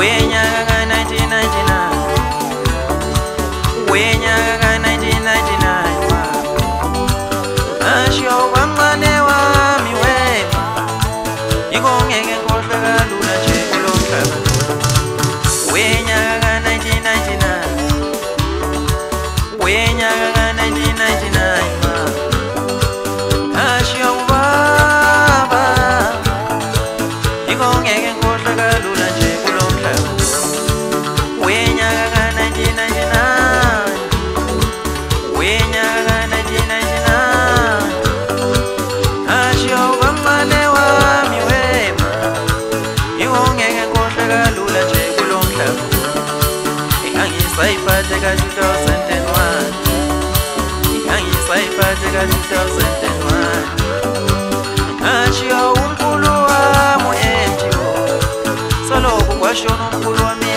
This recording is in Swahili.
wenyaka ka 1999, wenyaka ka 1999 asho kwamane wami wema yiko ngeke ngikhohlwe kalula nje kulo mhlaba. Wenyaka ka 1999, wenyaka ka 1999 asho baba yiko ngeke ngikhohlwe kalula nje kulo mhlaba. Wenyaka ka 1999, wenyaka ka 1999 asho kwamane wami wema yiko ngeke ngikhohlwe kalula nje kulo mhlaba. Ingangisayiphathe ka 2001, ingangisayiphathe ka 2001 asho umkhulu wami ethu soloko kwashona umkhulu wami.